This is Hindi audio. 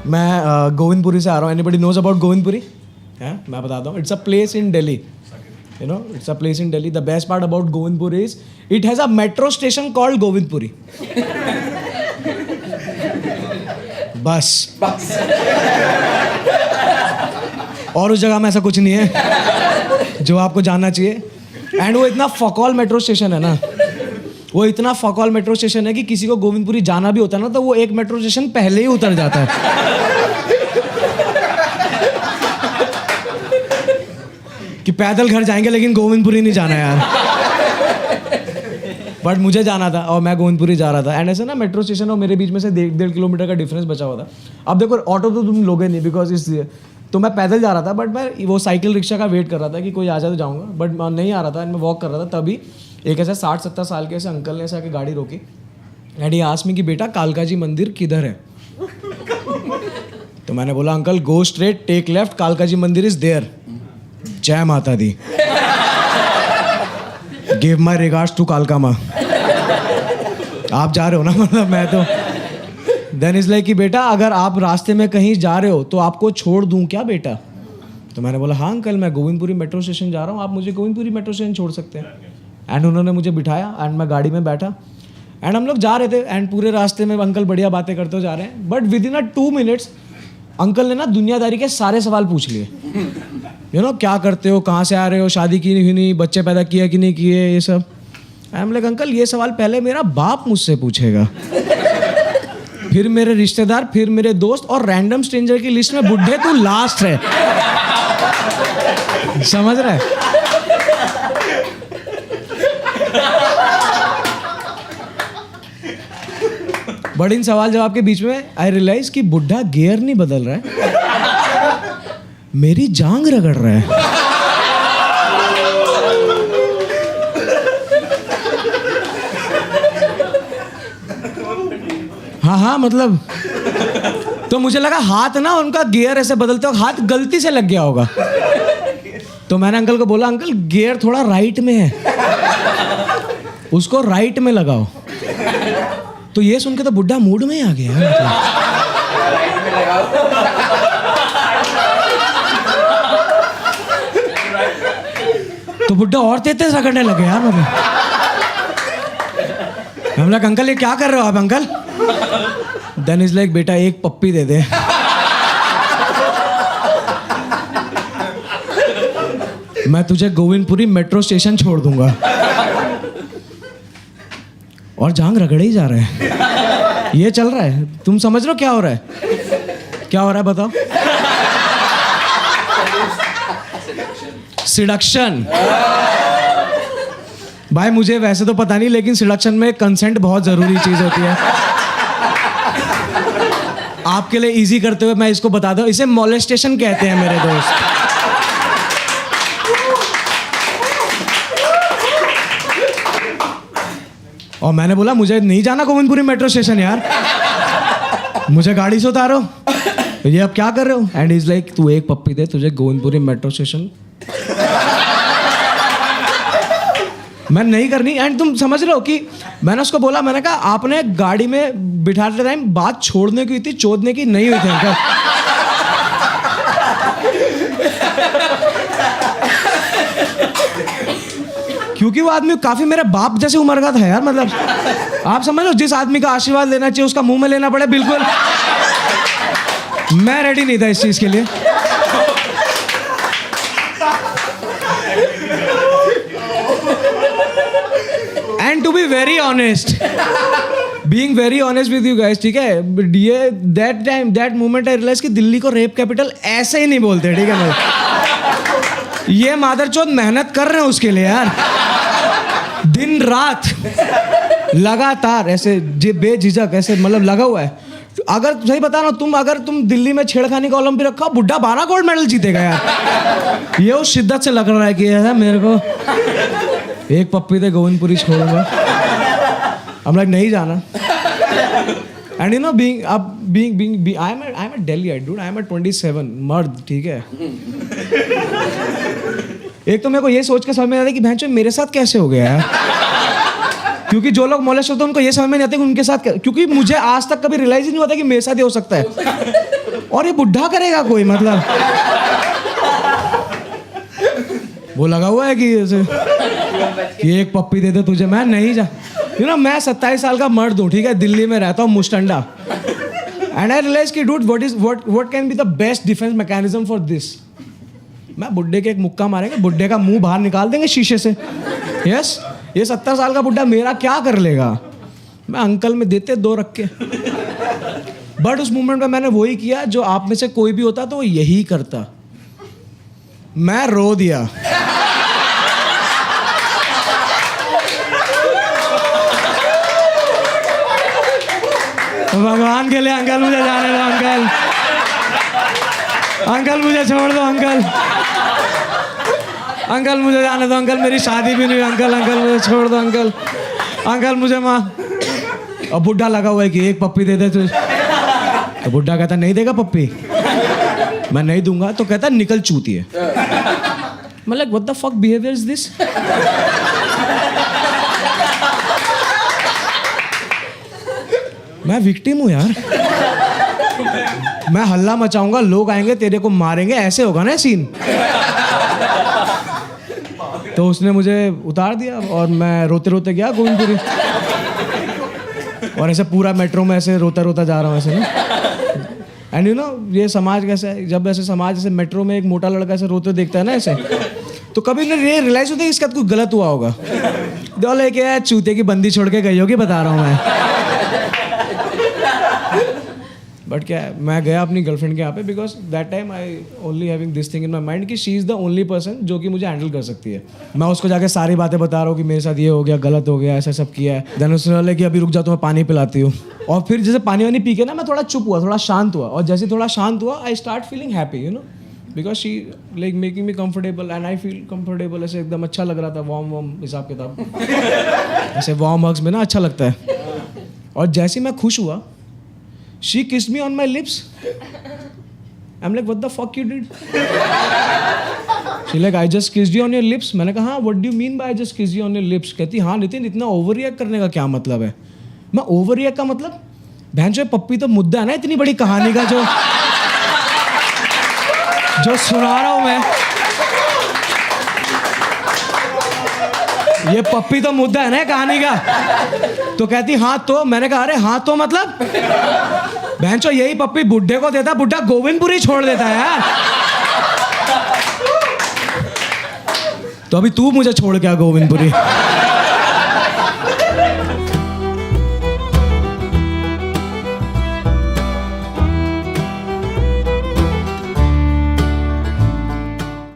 मैं गोविंदपुरी से आ रहा हूँ. Anybody knows about Govindpuri? है, मैं बताता हूँ. It's a place in Delhi. You know, it's a place in Delhi. The best part about Govindpuri is it has a metro station called Govindpuri. बस. और उस जगह में ऐसा कुछ नहीं है जो आपको जानना चाहिए. एंड वो इतना फकौल मेट्रो स्टेशन है ना, वो इतना फकौल मेट्रो स्टेशन है कि किसी को गोविंदपुरी जाना भी होता है ना तो वो एक मेट्रो स्टेशन पहले ही उतर जाता है कि पैदल घर जाएंगे लेकिन गोविंदपुरी नहीं जाना यार. बट मुझे जाना था और मैं गोविंदपुरी जा रहा था. एंड ऐसे ना मेट्रो स्टेशन और मेरे बीच में से 1.5 किलोमीटर का डिफरेंस बचा हुआ था. अब देखो ऑटो तो तुम लोगे नहीं बिकॉज इसलिए तो मैं पैदल जा रहा था. बट मैं वो साइकिल रिक्शा का वेट कर रहा था कि कोई आ जाए तो जाऊँगा. बट मैं नहीं आ रहा था. मैं वॉक कर रहा था. तभी एक ऐसा 60-70 साल के ऐसे अंकल ने ऐसे आके गाड़ी रोकी. एंड ये आस्क मी कि बेटा कालका जी मंदिर किधर है? तो मैंने बोला uncle go straight take left कालका जी मंदिर इज देयर. जय माता दी. गिव माई रिगार्ड्स टू कालका माँ. आप जा रहे हो ना, मतलब मैं तो. देन इज लाइक कि बेटा अगर आप रास्ते में कहीं जा रहे हो तो आपको छोड़ दूं क्या बेटा? तो मैंने बोला हाँ अंकल मैं गोविंदपुरी मेट्रो स्टेशन जा रहा हूँ, आप मुझे गोविंदपुरी मेट्रो स्टेशन छोड़ सकते हैं. एंड उन्होंने मुझे बिठाया एंड मैं गाड़ी में बैठा. एंड हम लोग जा रहे थे एंड पूरे रास्ते में अंकल बढ़िया बातें करते जा रहे हैं. But with in 2 minutes uncle ने ना दुनियादारी के सारे सवाल पूछ लिए. यू नो क्या करते हो, कहाँ से आ रहे हो, शादी की नहीं, बच्चे पैदा किया कि नहीं किए, ये सब. आई एम लाइक अंकल ये सवाल पहले मेरा बाप मुझसे पूछेगा, फिर मेरे रिश्तेदार, फिर मेरे दोस्त और रैंडम स्ट्रेंजर की लिस्ट में बुढ़े तू लास्ट है. समझ रहा है? बट इन सवाल जवाब के बीच में आई रियलाइज कि बुढ़ा गियर नहीं बदल रहा है, मेरी जांग रगड़ रहा है. हाँ मतलब तो मुझे लगा हाथ ना उनका गियर ऐसे बदलते हो हाथ गलती से लग गया होगा. तो मैंने अंकल को बोला अंकल गियर थोड़ा राइट में है, उसको राइट में लगाओ. तो ये सुन के तो बुढ़ा मूड में ही आ गया मतलब. तो बुढ़ा और तेज रगड़ने लगे यार. मतलब हम लोग अंकल ये क्या कर रहे हो आप अंकल? देन इज लाइक बेटा एक पप्पी दे दे. मैं तुझे गोविंदपुरी मेट्रो स्टेशन छोड़ दूंगा. और जांग रगड़े ही जा रहे हैं. ये चल रहा है. तुम समझ रहे हो क्या हो रहा है? क्या हो रहा है बताओ? सिडक्शन. भाई मुझे वैसे तो पता नहीं लेकिन सिडक्शन में कंसेंट बहुत जरूरी चीज होती है. आपके लिए इजी करते हुए मैं इसको बता दूं, इसे मोलेस्टेशन कहते हैं मेरे दोस्त. और मैंने बोला मुझे नहीं जाना गोविंदपुरी मेट्रो स्टेशन यार, मुझे गाड़ी से उतारो. ये अब क्या कर रहे हो? एंड इज लाइक तू एक पप्पी दे तुझे गोविंदपुरी मेट्रो स्टेशन. मैं नहीं करनी. एंड तुम समझ रहे हो कि मैंने उसको बोला, मैंने कहा आपने गाड़ी में बिठाते टाइम बात छोड़ने की थी, चोदने की नहीं हुई थी अंकल. क्योंकि वो आदमी काफी मेरे बाप जैसे उम्र का था यार. मतलब आप समझ लो जिस आदमी का आशीर्वाद लेना चाहिए उसका मुंह में लेना पड़े, बिल्कुल मैं रेडी नहीं था इस चीज के लिए. And to be very honest, being very honest with you guys, ठीक है, ये दैट मोमेंट आई रियलाइज कि दिल्ली को रेप कैपिटल ऐसे ही नहीं बोलते. ठीक है ना, ये मादरचोद मेहनत कर रहे हैं उसके लिए यार, दिन रात लगातार ऐसे बेझिझक ऐसे मतलब लगा हुआ है. अगर सही बता रहा हूं, अगर तुम दिल्ली में छेड़खानी का ओलंपिक रखा, बुड्ढा 12 गोल्ड मेडल जीतेगा यार. ये उस शिद्दत से लग रहा है कि यार मेरे को एक पप्पी दे गोविंदपुरी छोड़ूंगा. हम लाइक नहीं जाना. And you know being I am a Delhi dude, I am 27 मर्द. ठीक है, एक तो मेरे को ये सोच के समझ में आता है कि भैंचो मेरे साथ कैसे हो गया यार. क्योंकि जो लोग मोलेस्ट होते हैं उनको ये समझ में नहीं आता कि उनके साथ, क्योंकि मुझे आज तक कभी रियलाइज ही नहीं होता कि मेरे साथ ये हो सकता है. और ये बुढ़ा करेगा कोई, मतलब वो लगा हुआ है कि ऐसे कि एक पप्पी दे दे तुझे, मैं नहीं जा, मैं 27 साल का मर्द हूँ, ठीक है, दिल्ली में रहता हूँ, मुस्टंडा, एंड आई रियलाइज कि dude what can be the best defence mechanism for this. मैं बुड्ढे के एक मुक्का मारेंगे, बुड्ढे का मुंह बाहर निकाल देंगे शीशे से। यस, ये 70 साल का बुड्ढा मेरा क्या कर लेगा? मैं अंकल में देते 2 रख के। बट उस मोमेंट में मैंने वही किया जो आप में से कोई भी होता तो यही करता, मैं रो दिया। भगवान के लिए अंकल मुझे जाने दो, अंकल अंकल मुझे छोड़ दो, अंकल अंकल मुझे जाने दो, अंकल मेरी शादी भी नहीं हुई, अंकल अंकल मुझे छोड़ दो, अंकल अंकल मुझे माँ। और बुढ़ा लगा हुआ है कि एक पप्पी दे दे तुझे, तो बुढ़ा कहता नहीं देगा पप्पी, मैं नहीं दूंगा, तो कहता निकल चूतिए। मैं like what the fuck behaviour is this? मैं विक्टिम हूँ यार, मैं हल्ला मचाऊंगा, लोग आएंगे तेरे को मारेंगे, ऐसे होगा ना सीन। तो उसने मुझे उतार दिया और मैं रोते रोते गया गोविंदपुरी, और ऐसे पूरा मेट्रो में ऐसे रोता रोता जा रहा हूँ ऐसे ना। एंड ये समाज कैसा है, जब ऐसे समाज ऐसे मेट्रो में एक मोटा लड़का ऐसे रोते देखता है ना ऐसे, तो कभी नहीं ये रियलाइज होता है कि इसका कुछ गलत हुआ होगा। दो लेके चूते की बंदी छोड़ के गई होगी, बता रहा हूँ मैं। बट क्या है, मैं गया अपनी गर्लफ्रेंड के यहाँ पे, because that time I only having this thing in my mind कि she is the only person जो कि मुझे हैंडल कर सकती है। मैं उसको जाके सारी बातें बता रहा हूँ कि मेरे साथ ये हो गया, गलत हो गया, ऐसा सब किया है। देन उसने बोला कि अभी रुक जा, तो मैं पानी पिलाती हूँ। और फिर जैसे पानी वानी पी के ना मैं थोड़ा चुप हुआ, थोड़ा शांत हुआ, और जैसे थोड़ा शांत हुआ I start feeling happy, because she like making me comfortable and I feel comfortable. ऐसे एकदम अच्छा लग रहा था, वार्म हिसाब किताब, ऐसे वार्म हग्स में ना अच्छा लगता है। और जैसे मैं खुश हुआ, she kissed me on my lips. I'm like, what the fuck you did? She like, I just kissed you on your lips. मैंने कहा हाँ, what do you mean by I just kissed you on your lips? कहती हाँ नितिन, इतना ओवर रिएक्ट करने का क्या मतलब है? मैं ओवर रिएक्ट का मतलब, बहन जो पप्पी तो मुद्दा है ना इतनी बड़ी कहानी का जो सुना रहा हूँ मैं, ये पप्पी तो मुद्दा है ना कहानी का। तो कहती हाँ तो, मैंने कहा अरे हाँ तो मतलब, बहनचो यही पप्पी बुड्ढे को देता, बुड्ढा गोविंदपुरी छोड़ देता है यार। तो अभी तू मुझे छोड़ के आ गोविंदपुरी।